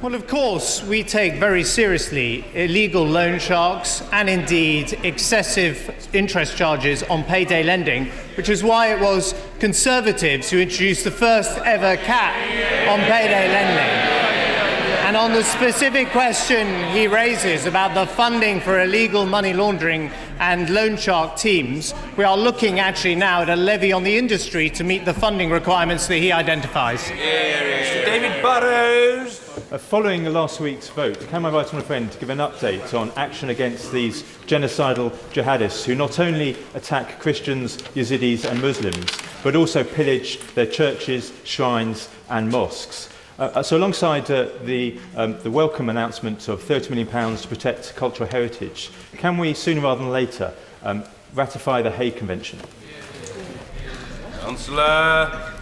Well, of course, we take very seriously illegal loan sharks and indeed excessive interest charges on payday lending, which is why it was Conservatives who introduced the first ever cap on payday lending. And on the specific question he raises about the funding for illegal money laundering and loan shark teams, we are looking actually now at a levy on the industry to meet the funding requirements that he identifies. Mr. David Burrows. Following last week's vote, can I invite my friend to give an update on action against these genocidal jihadists who not only attack Christians, Yazidis and Muslims, but also pillage their churches, shrines and mosques? So alongside the welcome announcement of £30 million to protect cultural heritage, can we sooner rather than later ratify the Hague Convention? Councillor.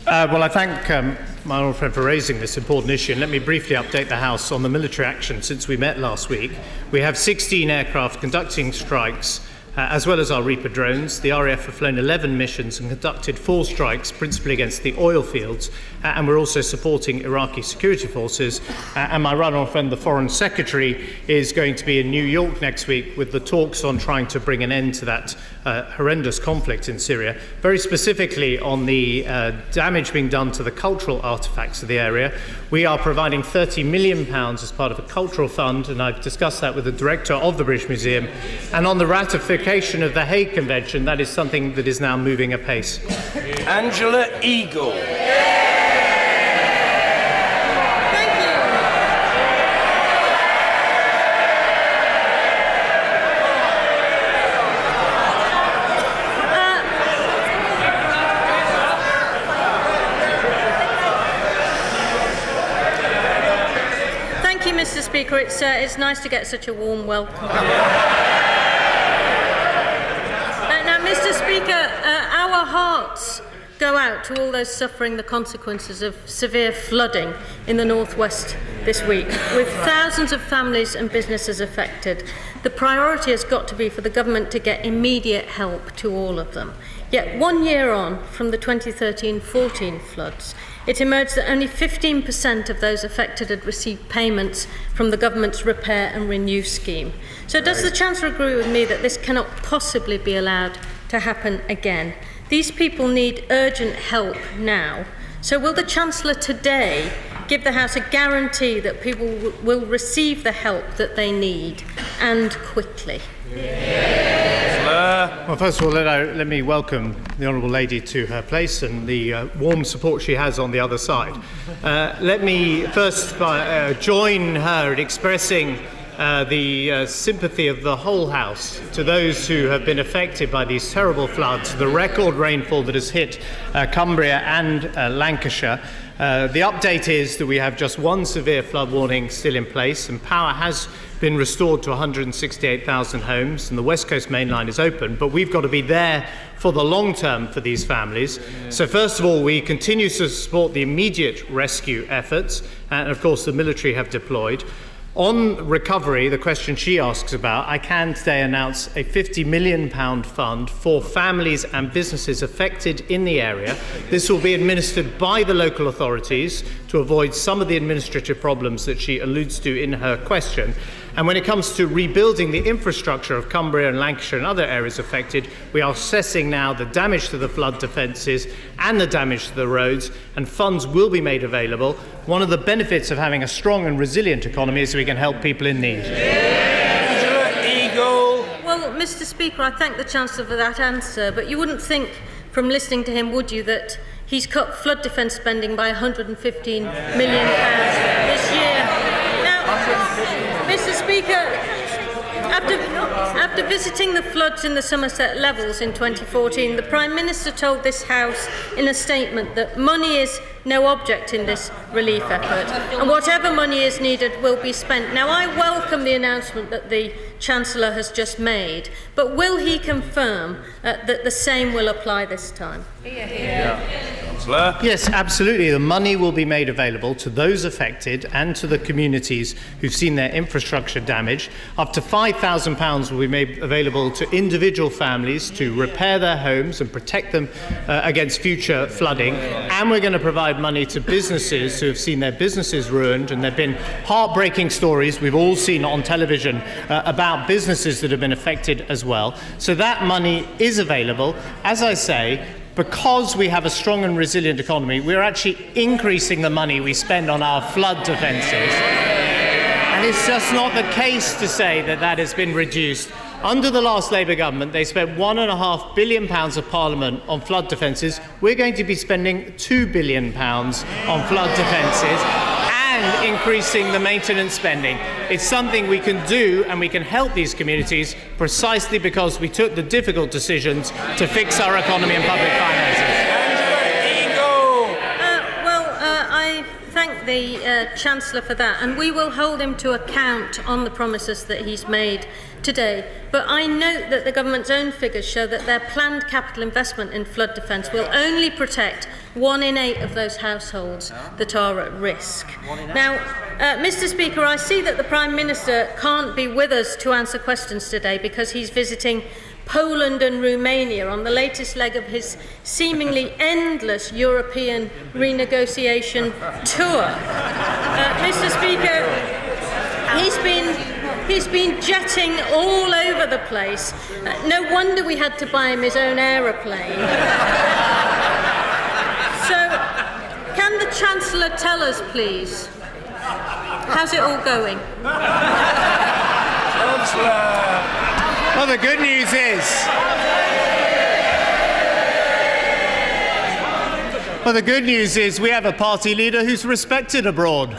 Well, I thank my honourable friend for raising this important issue. And let me briefly update the House on the military action since we met last week. We have 16 aircraft conducting strikes, as well as our Reaper drones. The RAF have flown 11 missions and conducted 4 strikes, principally against the oil fields, and we're also supporting Iraqi security forces. And my right honourable friend, the Foreign Secretary, is going to be in New York next week with the talks on trying to bring an end to that horrendous conflict in Syria, very specifically on the damage being done to the cultural artefacts of the area. We are providing £30 million as part of a cultural fund, and I've discussed that with the director of the British Museum. And on the ratification of the Hague Convention, that is something that is now moving apace. Angela Eagle. Mr. Speaker, it's nice to get such a warm welcome. Now, Mr. Speaker, our hearts go out to all those suffering the consequences of severe flooding in the northwest this week, with thousands of families and businesses affected. The priority has got to be for the government to get immediate help to all of them. Yet 1 year on from the 2013-14 floods, it emerged that only 15% of those affected had received payments from the government's Repair and Renew scheme. So does the Chancellor agree with me that this cannot possibly be allowed to happen again? These people need urgent help now. So will the Chancellor today give the House a guarantee that people will receive the help that they need, and quickly? Well, first of all, let me welcome the Honourable Lady to her place and the warm support she has on the other side. Let me first join her in expressing the sympathy of the whole House to those who have been affected by these terrible floods, the record rainfall that has hit Cumbria and Lancashire. The update is that we have just one severe flood warning still in place, and power has been restored to 168,000 homes, and the West Coast Main Line is open, but we've got to be there for the long term for these families. So first of all, we continue to support the immediate rescue efforts, and of course the military have deployed. On recovery, the question she asks about, I can today announce a £50 million fund for families and businesses affected in the area. This will be administered by the local authorities to avoid some of the administrative problems that she alludes to in her question. And when it comes to rebuilding the infrastructure of Cumbria and Lancashire and other areas affected, we are assessing now the damage to the flood defences and the damage to the roads, and funds will be made available. One of the benefits of having a strong and resilient economy is we can help people in need. Angela Eagle. Well, Mr. Speaker, I thank the Chancellor for that answer, but you wouldn't think from listening to him, would you, that he's cut flood defence spending by £115 million this year? Now, Mr. Speaker, after visiting the floods in the Somerset Levels in 2014, the Prime Minister told this House in a statement that money is no object in this relief effort, and whatever money is needed will be spent. Now, I welcome the announcement that the Chancellor has just made, but will he confirm that the same will apply this time? Yeah. Chancellor. Yes, absolutely. The money will be made available to those affected and to the communities who've seen their infrastructure damaged. Up to £5,000 will be made available to individual families to repair their homes and protect them against future flooding. And we're going to provide money to businesses who have seen their businesses ruined. And there have been heartbreaking stories we've all seen on television about businesses that have been affected as well. So that money is available. As I say, because we have a strong and resilient economy, we're actually increasing the money we spend on our flood defences. And it's just not the case to say that that has been reduced. Under the last Labour government, they spent £1.5 billion of Parliament on flood defences. We're going to be spending £2 billion on flood defences and increasing the maintenance spending. It's something we can do, and we can help these communities precisely because we took the difficult decisions to fix our economy and public finances. I thank the Chancellor for that, and we will hold him to account on the promises that he's made today. But I note that the government's own figures show that their planned capital investment in flood defence will only protect 1 in 8 of those households that are at risk. Now, Mr. Speaker, I see that the Prime Minister can't be with us to answer questions today because he's visiting Poland and Romania on the latest leg of his seemingly endless European renegotiation tour. Mr. Speaker, he's been jetting all over the place. No wonder we had to buy him his own aeroplane. So, can the Chancellor tell us, please, how's it all going? Chancellor. Well, the good news is we have a party leader who's respected abroad.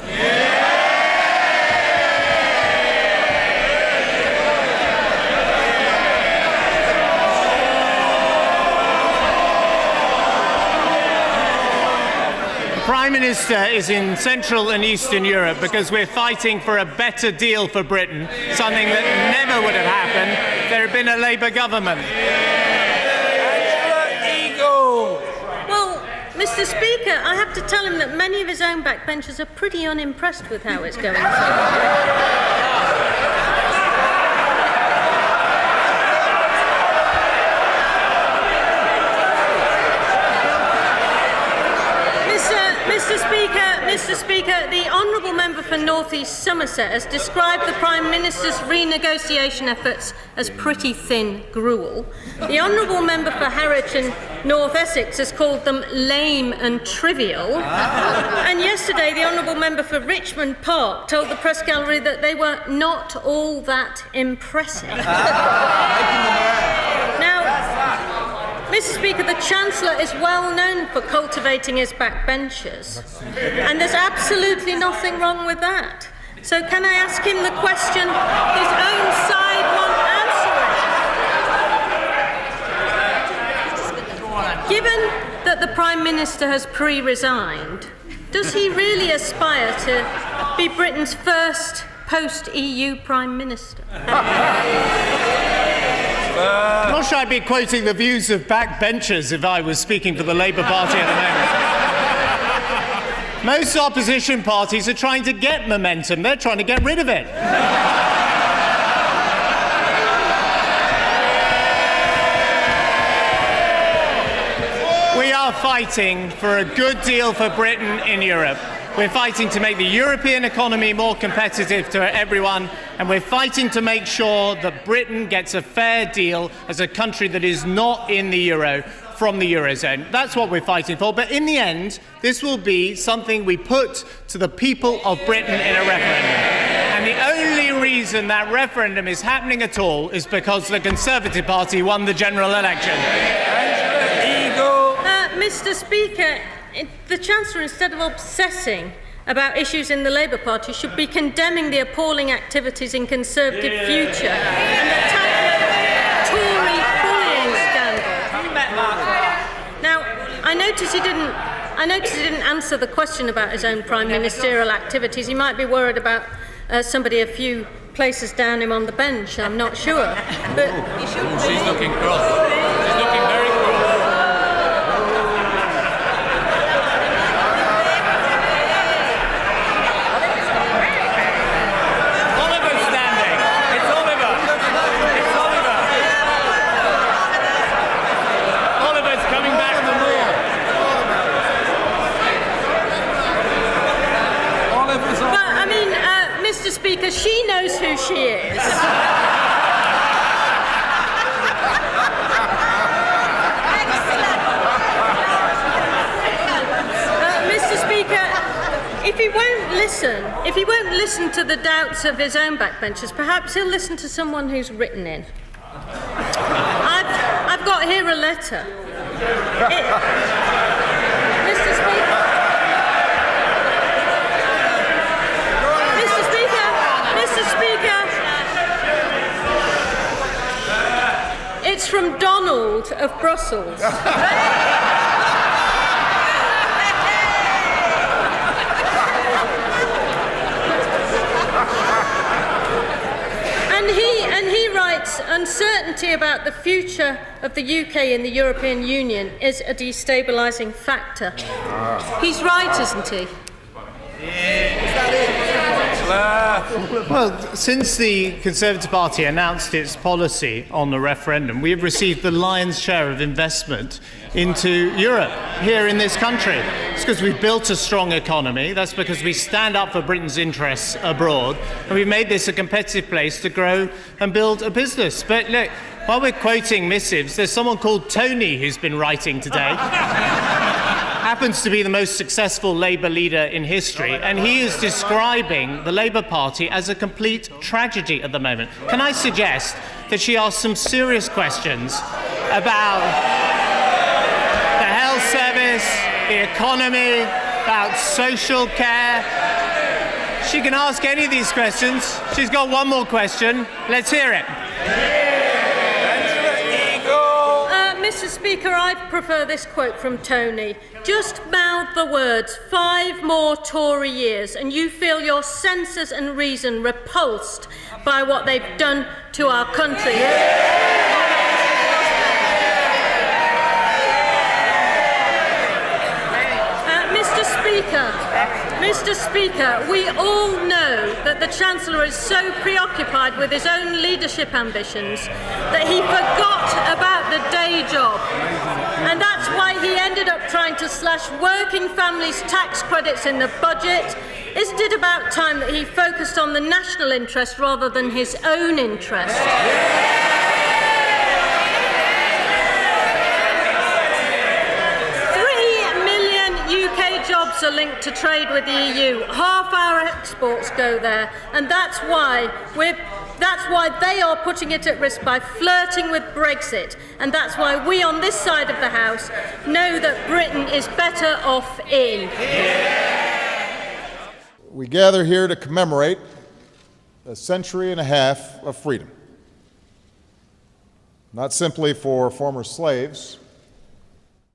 The Prime Minister is in Central and Eastern Europe because we're fighting for a better deal for Britain, something that never would have happened if there had been a Labour government. Well, Mr. Speaker, I have to tell him that many of his own backbenchers are pretty unimpressed with how it's going. Mr. Speaker, the Honourable Member for North East Somerset has described the Prime Minister's renegotiation efforts as pretty thin gruel. The Honourable Member for Harwich and North Essex has called them lame and trivial. And yesterday, the Honourable Member for Richmond Park told the press gallery that they were not all that impressive. Now, Mr. Speaker, the Chancellor is well known for cultivating his backbenchers, and there's absolutely nothing wrong with that. So can I ask him the question his own side want answering? Given that the Prime Minister has pre-resigned, does he really aspire to be Britain's first post-EU Prime Minister? I'm not sure I'd be quoting the views of backbenchers if I was speaking for the Labour Party at the moment. Most opposition parties are trying to get momentum. They're trying to get rid of it. We are fighting for a good deal for Britain in Europe. We're fighting to make the European economy more competitive to everyone, and we're fighting to make sure that Britain gets a fair deal as a country that is not in the euro from the Eurozone. That's what we're fighting for. But in the end, this will be something we put to the people of Britain in a referendum. And the only reason that referendum is happening at all is because the Conservative Party won the general election. Mr. Speaker, the Chancellor, instead of obsessing about issues in the Labour Party, should be condemning the appalling activities in Conservative Future and the Tory bullying scandal. Now, I notice he didn't answer the question about his own prime ministerial activities. He might be worried about somebody a few places down him on the bench. I'm not sure. But she's looking cross. She's looking very cross. Speaker, she knows who she is. Mr. Speaker, if he won't listen to the doubts of his own backbenchers, perhaps he'll listen to someone who's written in. I've got here a letter. Mr. Speaker. Mr. Speaker. It's from Donald of Brussels. And he writes, uncertainty about the future of the UK in the European Union is a destabilising factor. He's right, isn't he? Well, since the Conservative Party announced its policy on the referendum, we have received the lion's share of investment into Europe here in this country. It's because we've built a strong economy. That's because we stand up for Britain's interests abroad, and we've made this a competitive place to grow and build a business. But look, while we're quoting missives, there's someone called Tony who's been writing today. Happens to be the most successful Labour leader in history, and he is describing the Labour Party as a complete tragedy at the moment. Can I suggest that she asks some serious questions about the health service, the economy, about social care? She can ask any of these questions. She's got one more question. Let's hear it. Mr. Speaker, I prefer this quote from Tony. Just mouth the words, 5 more Tory years, and you feel your senses and reason repulsed by what they've done to our country. Mr. Speaker, we all know that the Chancellor is so preoccupied with his own leadership ambitions that he forgot about the day job. And that's why he ended up trying to slash working families' tax credits in the budget. Isn't it about time that he focused on the national interest rather than his own interest? Jobs are linked to trade with the EU. Half our exports go there, and that's why they are putting it at risk by flirting with Brexit, and that's why we on this side of the House know that Britain is better off in. We gather here to commemorate a century and a half of freedom, not simply for former slaves,